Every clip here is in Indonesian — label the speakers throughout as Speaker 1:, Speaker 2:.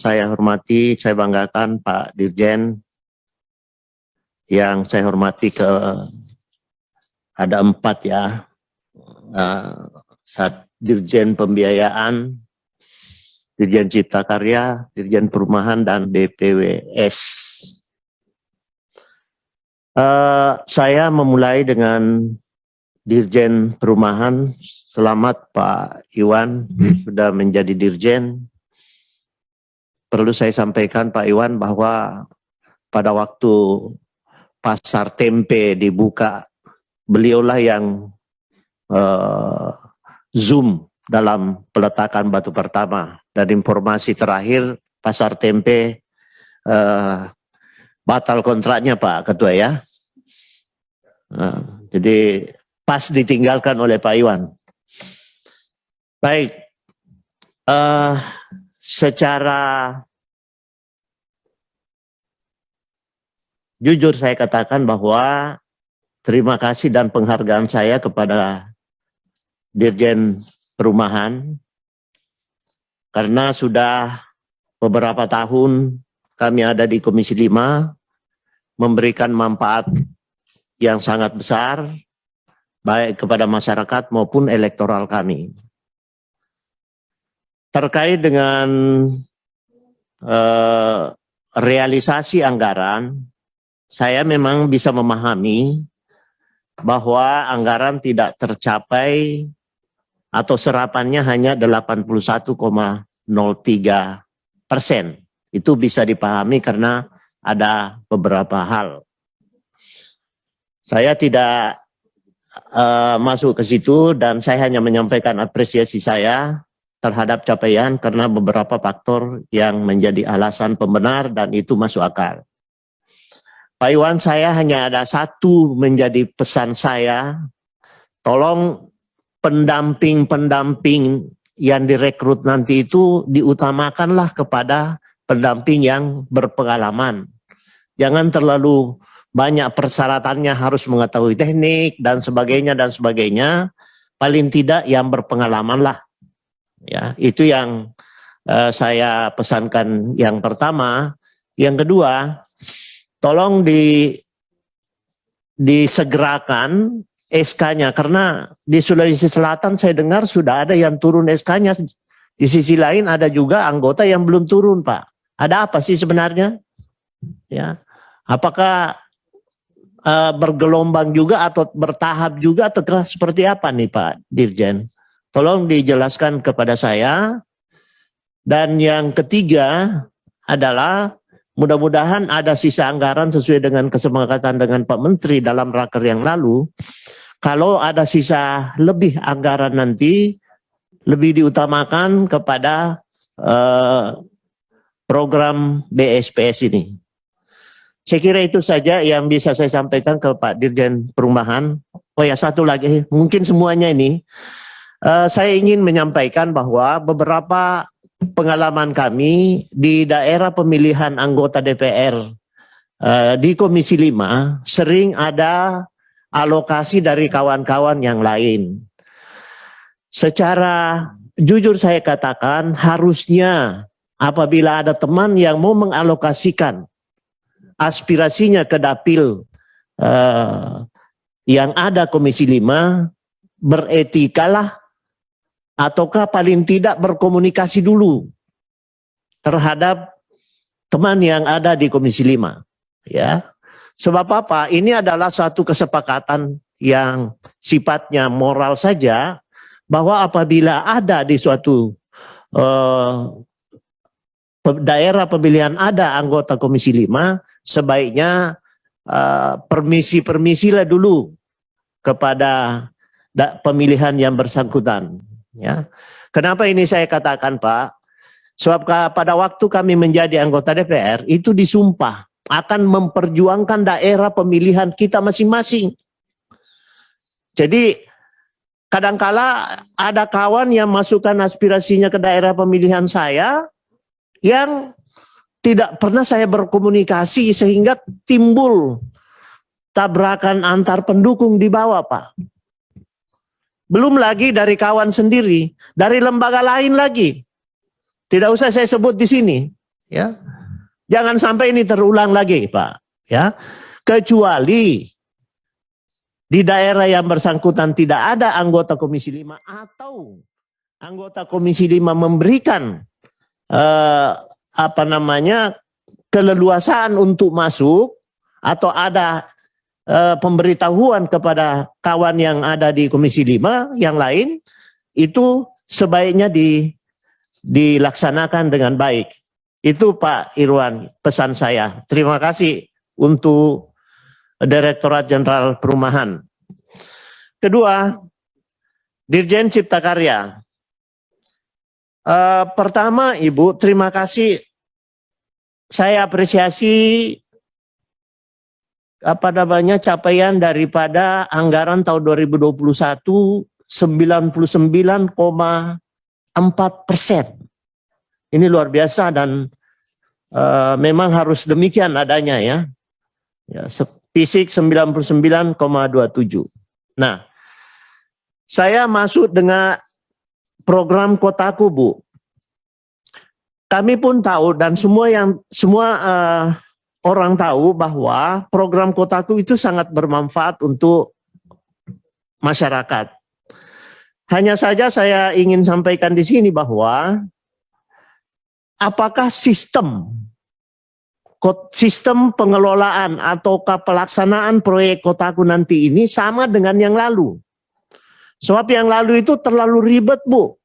Speaker 1: saya hormati, saya banggakan Pak Dirjen, yang saya hormati ada 4 ya, Dirjen Pembiayaan, Dirjen Cipta Karya, Dirjen Perumahan, dan BPWS. Saya memulai dengan Dirjen Perumahan. Selamat Pak Iwan sudah menjadi Dirjen. Perlu saya sampaikan Pak Iwan bahwa pada waktu pasar tempe dibuka, beliaulah yang zoom dalam peletakan batu pertama. Dan informasi terakhir pasar tempe batal kontraknya Pak Ketua ya. Jadi pas ditinggalkan oleh Pak Iwan. Baik, secara jujur saya katakan bahwa terima kasih dan penghargaan saya kepada Dirjen Perumahan karena sudah beberapa tahun kami ada di Komisi 5 memberikan manfaat yang sangat besar baik kepada masyarakat maupun elektoral kami. Terkait dengan realisasi anggaran, saya memang bisa memahami bahwa anggaran tidak tercapai atau serapannya hanya 81,03%. Itu bisa dipahami karena ada beberapa hal. Saya tidak masuk ke situ dan saya hanya menyampaikan apresiasi saya terhadap capaian karena beberapa faktor yang menjadi alasan pembenar dan itu masuk akal. Pak Iwan, saya hanya ada satu menjadi pesan saya, tolong pendamping-pendamping yang direkrut nanti itu diutamakanlah kepada pendamping yang berpengalaman. Jangan terlalu banyak persyaratannya harus mengetahui teknik dan sebagainya dan sebagainya. Paling tidak yang berpengalaman lah. Ya, itu yang saya pesankan yang pertama. Yang kedua, tolong disegerakan SK-nya karena di Sulawesi Selatan saya dengar sudah ada yang turun SK-nya. Di sisi lain ada juga anggota yang belum turun, Pak. Ada apa sih sebenarnya? Ya, apakah bergelombang juga atau bertahap juga atau seperti apa nih Pak Dirjen? Tolong dijelaskan kepada saya. Dan yang ketiga adalah mudah-mudahan ada sisa anggaran sesuai dengan kesepakatan dengan Pak Menteri dalam raker yang lalu. Kalau ada sisa lebih anggaran nanti, lebih diutamakan kepada program BSPS ini. Saya kira itu saja yang bisa saya sampaikan ke Pak Dirjen Perumahan. Oh ya, satu lagi, mungkin semuanya ini. Saya ingin menyampaikan bahwa beberapa pengalaman kami di daerah pemilihan anggota DPR di Komisi 5 sering ada alokasi dari kawan-kawan yang lain. Secara jujur saya katakan harusnya apabila ada teman yang mau mengalokasikan aspirasinya ke dapil yang ada Komisi 5 beretikalah ataukah paling tidak berkomunikasi dulu terhadap teman yang ada di Komisi 5. Ya. Sebab apa? Ini adalah suatu kesepakatan yang sifatnya moral saja bahwa apabila ada di suatu daerah pemilihan ada anggota Komisi 5, sebaiknya permisi-permisilah dulu kepada pemilihan yang bersangkutan. Ya. Kenapa ini saya katakan Pak? Sebab pada waktu kami menjadi anggota DPR itu disumpah akan memperjuangkan daerah pemilihan kita masing-masing. Jadi kadangkala ada kawan yang masukkan aspirasinya ke daerah pemilihan saya yang tidak pernah saya berkomunikasi sehingga timbul tabrakan antar pendukung di bawah Pak. Belum lagi dari kawan sendiri, dari lembaga lain lagi. Tidak usah saya sebut di sini. Ya, jangan sampai ini terulang lagi, Pak. Ya, kecuali di daerah yang bersangkutan tidak ada anggota Komisi 5 atau anggota Komisi 5 memberikan keleluasaan untuk masuk atau ada pemberitahuan kepada kawan yang ada di Komisi 5 yang lain, itu sebaiknya dilaksanakan dengan baik. Itu Pak Irwan pesan saya. Terima kasih untuk Direktorat Jenderal Perumahan. Kedua, Dirjen Cipta Karya. Pertama, Ibu, terima kasih. Saya apresiasi capaian daripada anggaran tahun 2021 99,4%. Ini luar biasa dan memang harus demikian adanya ya. Fisik 99,27. Nah, saya masuk dengan program Kotaku, Bu. Kami pun tahu dan semua orang tahu bahwa program Kotaku itu sangat bermanfaat untuk masyarakat. Hanya saja saya ingin sampaikan di sini bahwa apakah sistem pengelolaan ataukah pelaksanaan proyek Kotaku nanti ini sama dengan yang lalu? Sebab yang lalu itu terlalu ribet, Bu.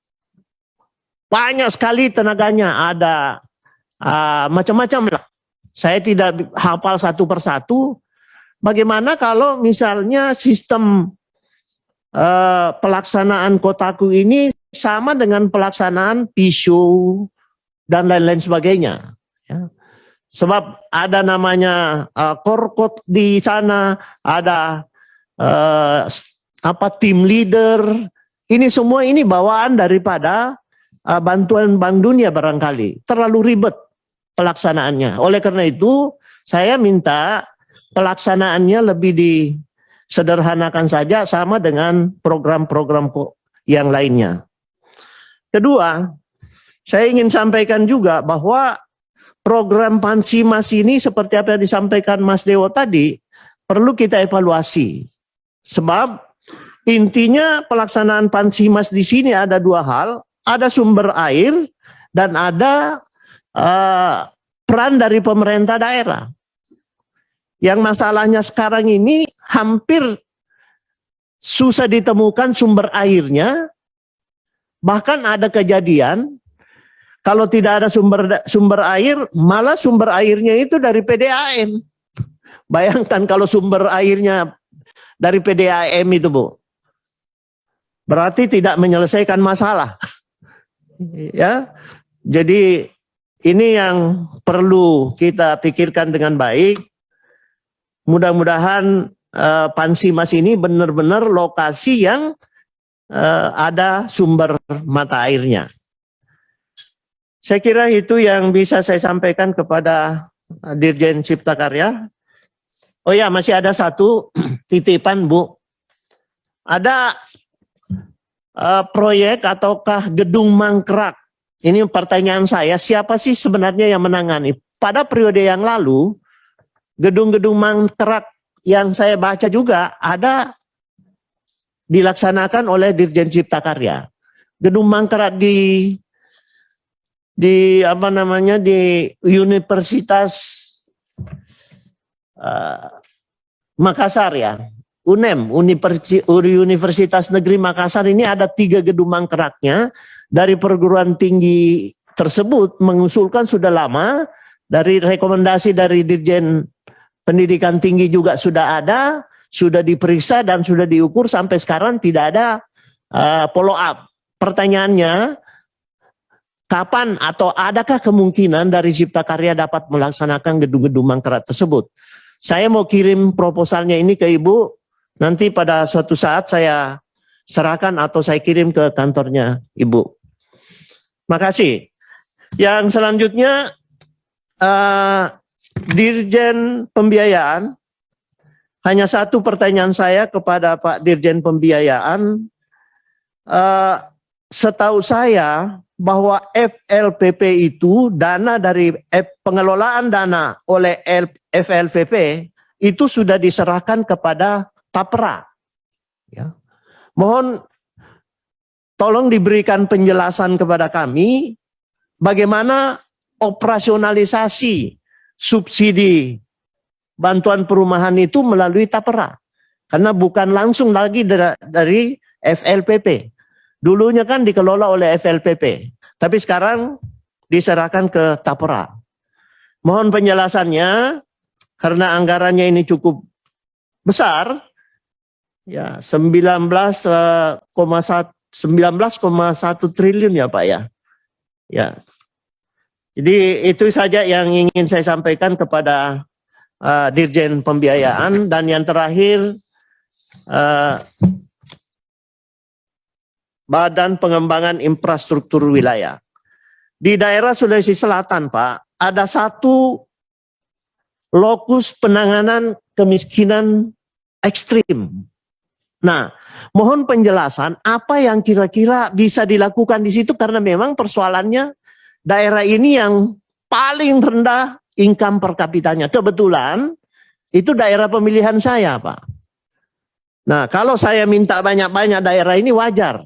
Speaker 1: Banyak sekali tenaganya, ada macam-macam lah. Saya tidak hafal satu persatu. Bagaimana kalau misalnya sistem pelaksanaan Kotaku ini sama dengan pelaksanaan PISU dan lain-lain sebagainya. Ya. Sebab ada namanya korkot di sana, ada tim leader. Ini semua ini bawaan daripada bantuan Bank Dunia barangkali. Terlalu ribet pelaksanaannya. Oleh karena itu, saya minta pelaksanaannya lebih disederhanakan saja sama dengan program-program yang lainnya. Kedua, saya ingin sampaikan juga bahwa program Pansimas ini seperti apa yang disampaikan Mas Dewo tadi, perlu kita evaluasi. Sebab intinya pelaksanaan Pansimas di sini ada dua hal, ada sumber air dan ada peran dari pemerintah daerah. Yang masalahnya sekarang ini hampir susah ditemukan sumber airnya, bahkan ada kejadian kalau tidak ada sumber air, malah sumber airnya itu dari PDAM. Bayangkan kalau sumber airnya dari PDAM itu, Bu. Berarti tidak menyelesaikan masalah. Ya. Jadi ini yang perlu kita pikirkan dengan baik. Mudah-mudahan Pansimas ini benar-benar lokasi yang ada sumber mata airnya. Saya kira itu yang bisa saya sampaikan kepada Dirjen Cipta Karya. Oh ya, masih ada satu titipan, Bu. Ada proyek ataukah gedung mangkrak. Ini pertanyaan saya, siapa sih sebenarnya yang menangani? Pada periode yang lalu, gedung-gedung mangkrak yang saya baca juga ada dilaksanakan oleh Dirjen Cipta Karya. Gedung mangkrak di Universitas Makassar ya, UNEM, Universitas Negeri Makassar ini ada 3 gedung mangkraknya. Dari perguruan tinggi tersebut mengusulkan sudah lama, dari rekomendasi dari Dirjen Pendidikan Tinggi juga sudah ada, sudah diperiksa dan sudah diukur, sampai sekarang tidak ada follow up. Pertanyaannya, kapan atau adakah kemungkinan dari Cipta Karya dapat melaksanakan gedung-gedung mangkrak tersebut? Saya mau kirim proposalnya ini ke Ibu, nanti pada suatu saat saya serahkan atau saya kirim ke kantornya Ibu. Makasih. Yang selanjutnya, Dirjen Pembiayaan. Hanya satu pertanyaan saya kepada Pak Dirjen Pembiayaan. Setahu saya, bahwa FLPP itu dana dari pengelolaan dana oleh FLPP itu sudah diserahkan kepada Tapra. Ya. Mohon tolong diberikan penjelasan kepada kami bagaimana operasionalisasi subsidi bantuan perumahan itu melalui Tapra. Karena bukan langsung lagi dari FLPP. Dulunya kan dikelola oleh FLPP, tapi sekarang diserahkan ke Tapra. Mohon penjelasannya, karena anggarannya ini cukup besar, ya 19,1 triliun ya Pak ya. Ya. Jadi itu saja yang ingin saya sampaikan kepada Dirjen Pembiayaan. Dan yang terakhir, Badan Pengembangan Infrastruktur Wilayah. Di daerah Sulawesi Selatan, Pak, ada satu lokus penanganan kemiskinan ekstrim. Nah, mohon penjelasan apa yang kira-kira bisa dilakukan di situ, karena memang persoalannya daerah ini yang paling rendah income per kapitanya. Kebetulan itu daerah pemilihan saya, Pak. Nah, kalau saya minta banyak-banyak daerah ini wajar.